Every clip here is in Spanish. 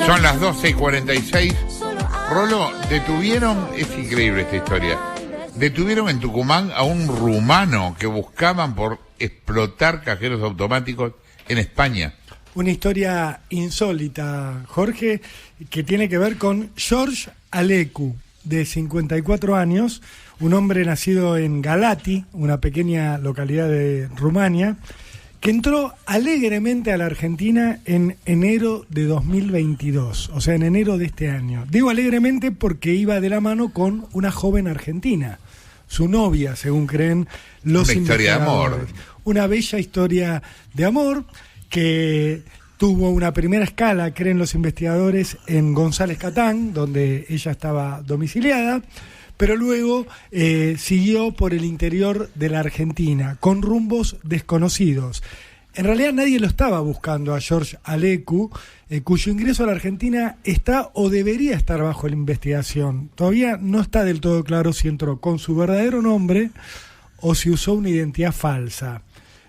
Son las 12:46. Rolo, detuvieron, es increíble esta historia, detuvieron en Tucumán a un rumano que buscaban por explotar cajeros automáticos en España. Una historia insólita, Jorge, que tiene que ver con George Alecu, de 54 años, un hombre nacido en Galati, una pequeña localidad de Rumania, que entró alegremente a la Argentina en enero de 2022, o sea, en enero de este año. Digo alegremente porque iba de la mano con una joven argentina, su novia, según creen los investigadores. Una historia de amor. Una bella historia de amor que tuvo una primera escala, creen los investigadores, en González Catán, donde ella estaba domiciliada, pero luego siguió por el interior de la Argentina, con rumbos desconocidos. En realidad nadie lo estaba buscando a George Alecu, cuyo ingreso a la Argentina está o debería estar bajo la investigación. Todavía no está del todo claro si entró con su verdadero nombre o si usó una identidad falsa.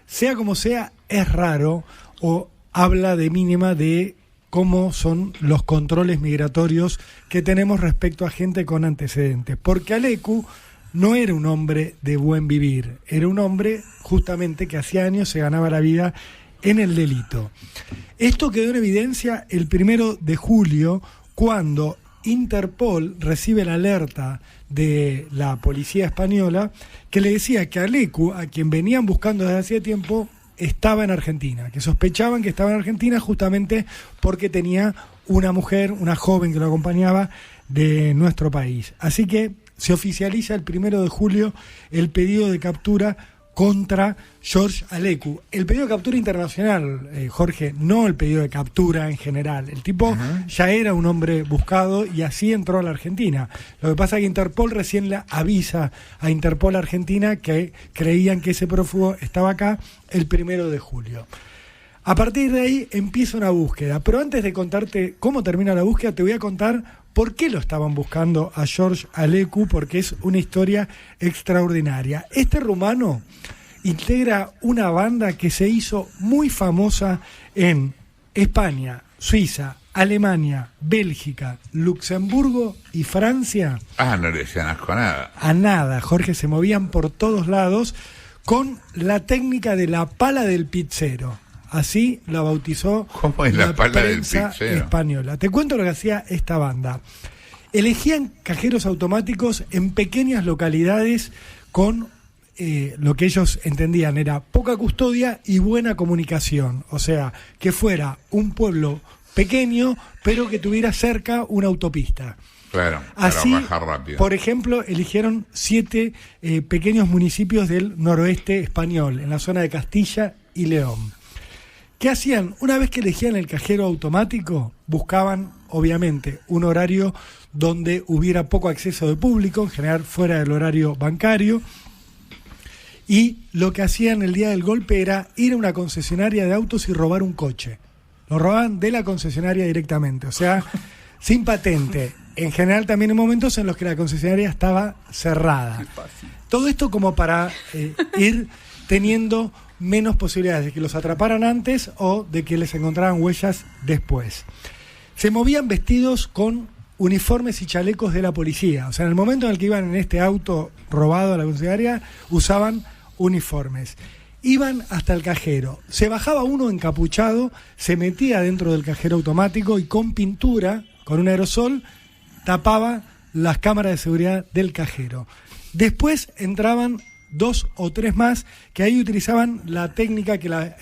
Sea como sea, es raro, o habla de mínima de cómo son los controles migratorios que tenemos respecto a gente con antecedentes. Porque Alecu no era un hombre de buen vivir, era un hombre justamente que hacía años se ganaba la vida en el delito. Esto quedó en evidencia el 1 de julio, cuando Interpol recibe la alerta de la policía española que le decía que Alecu, a quien venían buscando desde hacía tiempo, estaba en Argentina, que sospechaban que estaba en Argentina justamente porque tenía una mujer, una joven que lo acompañaba de nuestro país. Así que se oficializa el 1 de julio el pedido de captura contra George Alecu. El pedido de captura internacional, Jorge, no el pedido de captura en general. El tipo ya era un hombre buscado y así entró a la Argentina. Lo que pasa es que Interpol recién le avisa a Interpol Argentina que creían que ese prófugo estaba acá el 1 de julio. A partir de ahí empieza una búsqueda, pero antes de contarte cómo termina la búsqueda, te voy a contar por qué lo estaban buscando a George Alecu, porque es una historia extraordinaria. Este rumano integra una banda que se hizo muy famosa en España, Suiza, Alemania, Bélgica, Luxemburgo y Francia. No le decían asco a nada. A nada, Jorge, se movían por todos lados con la técnica de la pala del pizzero. Así la bautizó la prensa española. Te cuento lo que hacía esta banda. Elegían cajeros automáticos en pequeñas localidades con lo que ellos entendían era poca custodia y buena comunicación. O sea, que fuera un pueblo pequeño, pero que tuviera cerca una autopista. Claro, así, para bajar rápido. Por ejemplo, eligieron 7 pequeños municipios del noroeste español, en la zona de Castilla y León. ¿Qué hacían? Una vez que elegían el cajero automático, buscaban, obviamente, un horario donde hubiera poco acceso de público, en general fuera del horario bancario, y lo que hacían el día del golpe era ir a una concesionaria de autos y robar un coche. Lo robaban de la concesionaria directamente, o sea, sin patente. En general también en momentos en los que la concesionaria estaba cerrada. Todo esto como para ir teniendo menos posibilidades de que los atraparan antes o de que les encontraran huellas después. Se movían vestidos con uniformes y chalecos de la policía. O sea, en el momento en el que iban en este auto robado a la concesionaria, usaban uniformes. Iban hasta el cajero. Se bajaba uno encapuchado, se metía dentro del cajero automático y con pintura, con un aerosol, tapaba las cámaras de seguridad del cajero. Después entraban 2 o 3 más que ahí utilizaban la técnica que la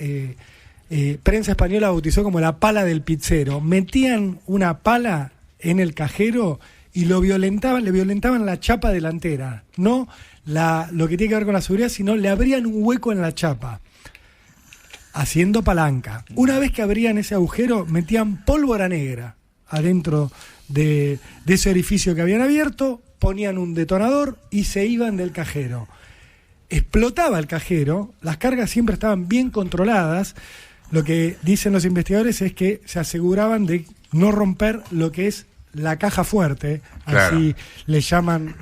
prensa española bautizó como la pala del pizzero. Metían una pala en el cajero y le violentaban la chapa delantera, no lo que tiene que ver con la seguridad, sino le abrían un hueco en la chapa, haciendo palanca. Una vez que abrían ese agujero, metían pólvora negra adentro de ese orificio que habían abierto, ponían un detonador y se iban del cajero. Explotaba el cajero, las cargas siempre estaban bien controladas. Lo que dicen los investigadores es que se aseguraban de no romper lo que es la caja fuerte, Claro. así le llaman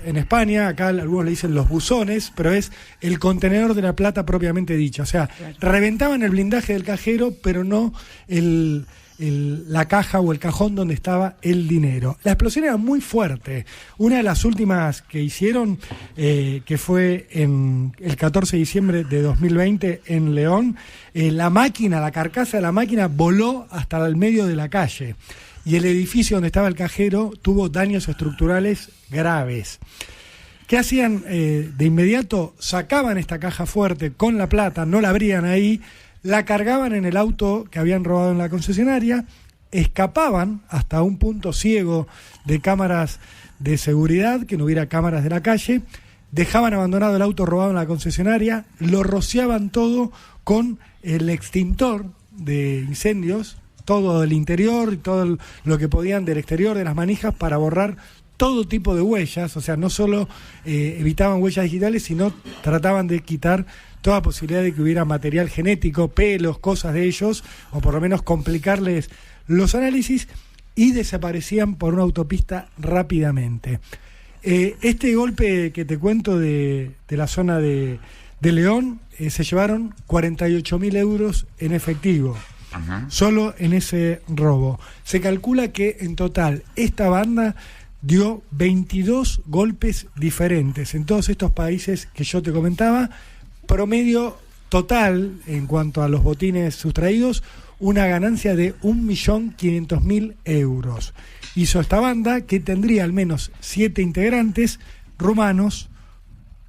en España, acá algunos le dicen los buzones, pero es el contenedor de la plata propiamente dicho. O sea, reventaban el blindaje del cajero, pero no la caja o el cajón donde estaba el dinero. La explosión era muy fuerte. Una de las últimas que hicieron, que fue en el 14 de diciembre de 2020 en León, la carcasa de la máquina voló hasta el medio de la calle y el edificio donde estaba el cajero tuvo daños estructurales graves. ¿Qué hacían? De inmediato sacaban esta caja fuerte con la plata, no la abrían ahí, la cargaban en el auto que habían robado en la concesionaria, escapaban hasta un punto ciego de cámaras de seguridad, que no hubiera cámaras de la calle, dejaban abandonado el auto robado en la concesionaria, lo rociaban todo con el extintor de incendios, todo del interior y todo lo que podían del exterior de las manijas para borrar todo tipo de huellas. O sea, no solo evitaban huellas digitales, sino trataban de quitar toda posibilidad de que hubiera material genético, pelos, cosas de ellos, o por lo menos complicarles los análisis, y desaparecían por una autopista rápidamente. Este golpe que te cuento de la zona de León, se llevaron 48.000 euros en efectivo. Ajá. Solo en ese robo. Se calcula que en total esta banda dio 22 golpes diferentes en todos estos países que yo te comentaba. Promedio total en cuanto a los botines sustraídos, una ganancia de 1.500.000 euros. Hizo esta banda, que tendría al menos 7 integrantes, rumanos,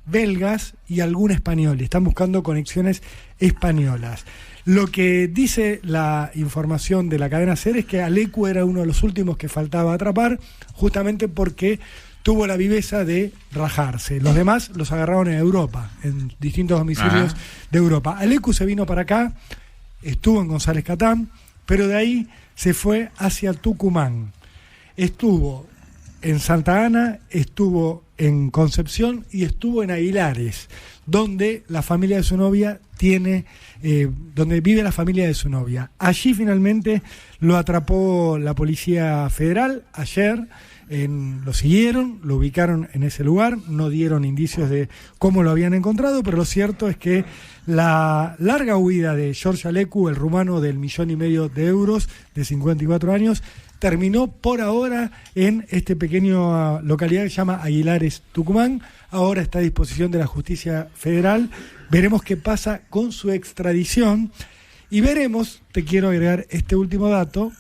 belgas y algún español. Están buscando conexiones españolas. Lo que dice la información de la cadena SER es que Alecu era uno de los últimos que faltaba atrapar, justamente porque tuvo la viveza de rajarse. Los demás los agarraron en Europa, en distintos domicilios de Europa. Alecu se vino para acá, estuvo en González Catán, pero de ahí se fue hacia Tucumán. Estuvo en Santa Ana, estuvo en Concepción y estuvo en Aguilares, donde la familia de su novia donde vive la familia de su novia. Allí finalmente lo atrapó la Policía Federal ayer. Lo siguieron, lo ubicaron en ese lugar, no dieron indicios de cómo lo habían encontrado, pero lo cierto es que la larga huida de George Alecu, el rumano del 1,5 millones de euros, de 54 años, terminó por ahora en este pequeño localidad que se llama Aguilares, Tucumán. Ahora está a disposición de la Justicia Federal. Veremos qué pasa con su extradición y veremos, te quiero agregar este último dato,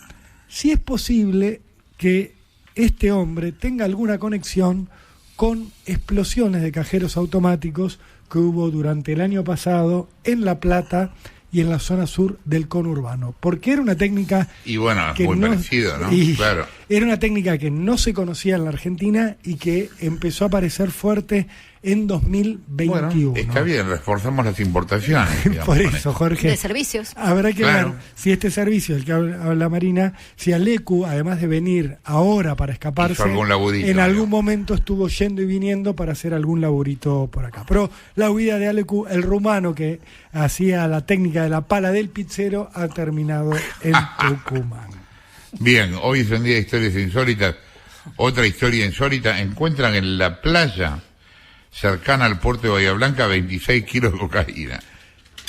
si es posible que este hombre tenga alguna conexión con explosiones de cajeros automáticos que hubo durante el año pasado en La Plata y en la zona sur del conurbano, porque era una técnica y bueno, que muy parecido, ¿no? Claro. Era una técnica que no se conocía en la Argentina y que empezó a aparecer fuerte en 2021. Bueno, está bien, reforzamos las importaciones. Digamos, por eso, Jorge. De servicios. Habrá que Claro. ver si este servicio, el que habla Marina, si Alecu, además de venir ahora para escaparse, hizo algún laburito, en algún digamos. momento estuvo yendo y viniendo para hacer algún laburito por acá. Pero la huida de Alecu, el rumano que hacía la técnica de la pala del pizzero, ha terminado en Tucumán. Bien, hoy es un día de historias insólitas. Otra historia insólita: encuentran en la playa cercana al puerto de Bahía Blanca 26 kilos de cocaína.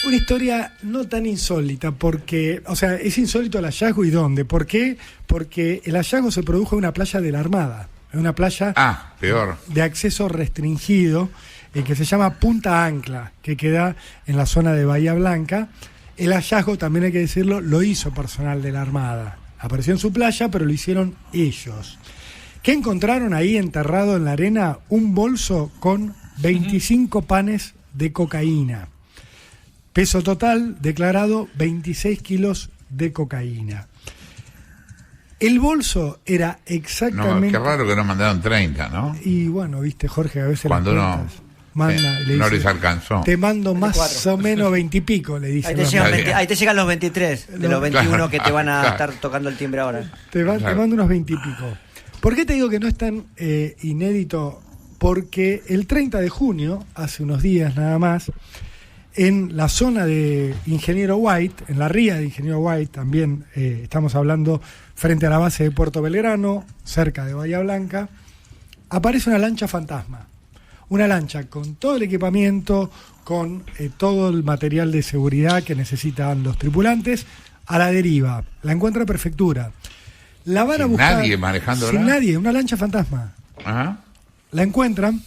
Una historia no tan insólita, porque, o sea, es insólito el hallazgo y dónde. ¿Por qué? Porque el hallazgo se produjo en una playa de la Armada, en una playa Peor. de acceso restringido, que se llama Punta Ancla, que queda en la zona de Bahía Blanca. El hallazgo, también hay que decirlo, lo hizo personal de la Armada. Apareció en su playa, pero lo hicieron ellos. ¿Qué encontraron ahí enterrado en la arena? Un bolso con 25 panes de cocaína. Peso total declarado 26 kilos de cocaína. El bolso era exactamente... No, qué raro que no mandaron 30, ¿no? Y bueno, viste, Jorge, a veces Cuando las cuentas manda, le no dice, les alcanzó. te mando más 24. o menos 20 y pico, le dice. Ahí te llegan los 23 de los 21 que te van a estar tocando el timbre ahora. Te mando unos 20 y pico. ¿Por qué te digo que no es tan inédito? Porque el 30 de junio, hace unos días nada más, en la zona de Ingeniero White, en la ría de Ingeniero White, también estamos hablando frente a la base de Puerto Belgrano, cerca de Bahía Blanca, aparece una lancha fantasma. Una lancha con todo el equipamiento, con todo el material de seguridad que necesitan los tripulantes, a la deriva. La encuentra Prefectura. La van a buscar. Nadie manejándola. Sin nadie, una lancha fantasma. Ajá. La encuentran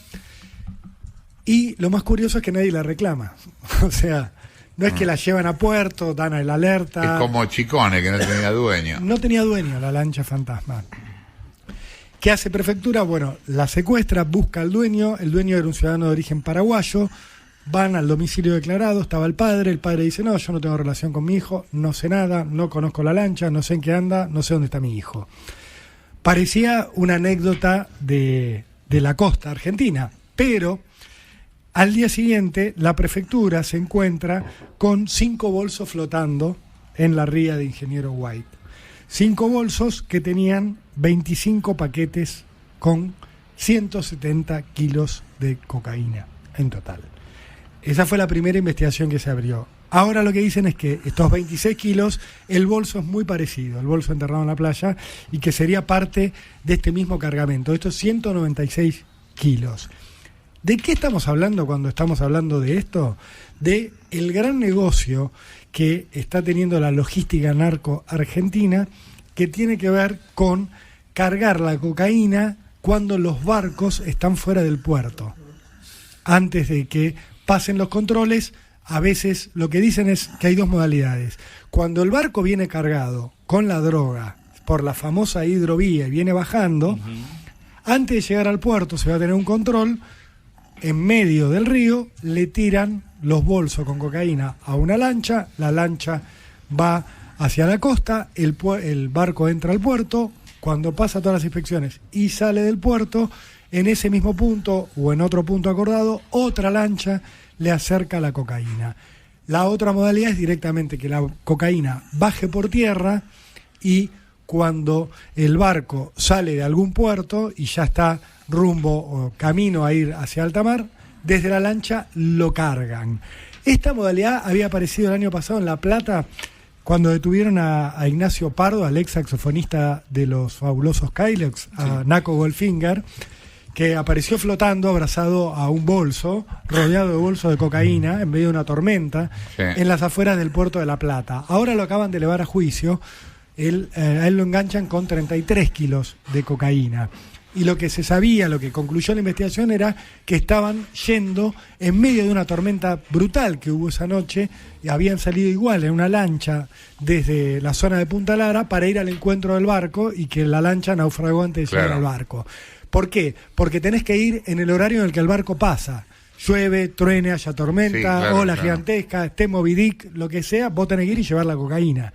y lo más curioso es que nadie la reclama. O sea, no es que la llevan a puerto, dan el alerta. Es como Chicone, que no tenía dueño. No tenía dueño la lancha fantasma. ¿Qué hace Prefectura? Bueno, la secuestra, busca al dueño. El dueño era un ciudadano de origen paraguayo. Van al domicilio declarado, estaba el padre dice, no, yo no tengo relación con mi hijo, no sé nada, no conozco la lancha, no sé en qué anda, no sé dónde está mi hijo. Parecía una anécdota de la costa argentina, pero al día siguiente la Prefectura se encuentra con 5 bolsos flotando en la ría de Ingeniero White. 5 bolsos que tenían 25 paquetes con 170 kilos de cocaína en total. Esa fue la primera investigación que se abrió. Ahora lo que dicen es que estos 26 kilos, el bolso es muy parecido, el bolso enterrado en la playa, y que sería parte de este mismo cargamento, estos 196 kilos. ¿De qué estamos hablando cuando estamos hablando de esto? De el gran negocio que está teniendo la logística narco argentina, que tiene que ver con cargar la cocaína cuando los barcos están fuera del puerto. Antes de que pasen los controles, a veces lo que dicen es que hay 2 modalidades. Cuando el barco viene cargado con la droga por la famosa hidrovía y viene bajando, antes de llegar al puerto se va a tener un control, en medio del río le tiran los bolsos con cocaína a una lancha, la lancha va hacia la costa, el barco entra al puerto, cuando pasa todas las inspecciones y sale del puerto, en ese mismo punto o en otro punto acordado, otra lancha le acerca la cocaína. La otra modalidad es directamente que la cocaína baje por tierra y cuando el barco sale de algún puerto y ya está rumbo o camino a ir hacia alta mar, desde la lancha lo cargan. Esta modalidad había aparecido el año pasado en La Plata cuando detuvieron a Ignacio Pardo, al ex saxofonista de los fabulosos Kylox, a Naco Goldfinger, que apareció flotando abrazado a un bolso, rodeado de bolsos de cocaína, en medio de una tormenta, en las afueras del puerto de La Plata. Ahora lo acaban de elevar a juicio, a él lo enganchan con 33 kilos de cocaína. Y lo que se sabía, lo que concluyó la investigación era que estaban yendo en medio de una tormenta brutal que hubo esa noche, y habían salido igual en una lancha desde la zona de Punta Lara para ir al encuentro del barco y que la lancha naufragó antes de llegar al barco. ¿Por qué? Porque tenés que ir en el horario en el que el barco pasa. Llueve, truene, haya tormenta, ola gigantesca, esté Moby Dick, lo que sea, vos tenés que ir y llevar la cocaína.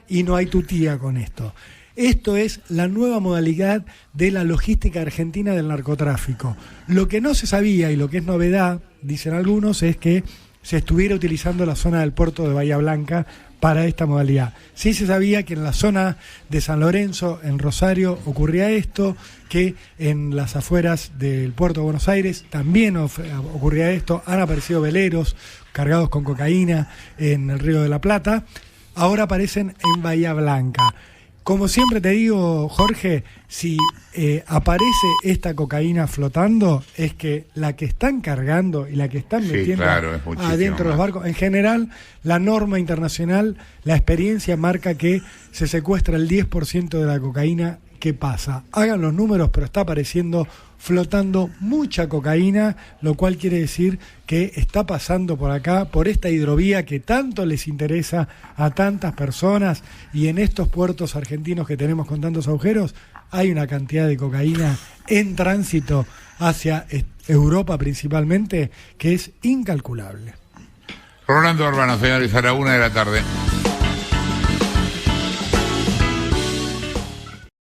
Y no hay tutía con esto. Esto es la nueva modalidad de la logística argentina del narcotráfico. Lo que no se sabía y lo que es novedad, dicen algunos, es que se estuviera utilizando la zona del puerto de Bahía Blanca para esta modalidad. Sí se sabía que en la zona de San Lorenzo, en Rosario, ocurría esto, que en las afueras del puerto de Buenos Aires también ocurría esto. Han aparecido veleros cargados con cocaína en el Río de la Plata. Ahora aparecen en Bahía Blanca. Como siempre te digo, Jorge, si aparece esta cocaína flotando, es que la que están cargando y la que están metiendo adentro de los barcos, en general, la norma internacional, la experiencia marca que se secuestra el 10% de la cocaína que pasa. Hagan los números, pero está apareciendo flotando mucha cocaína, lo cual quiere decir que está pasando por acá, por esta hidrovía que tanto les interesa a tantas personas, y en estos puertos argentinos que tenemos con tantos agujeros, hay una cantidad de cocaína en tránsito hacia Europa principalmente, que es incalculable. Rolando Urbano, señores, a la 1 de la tarde.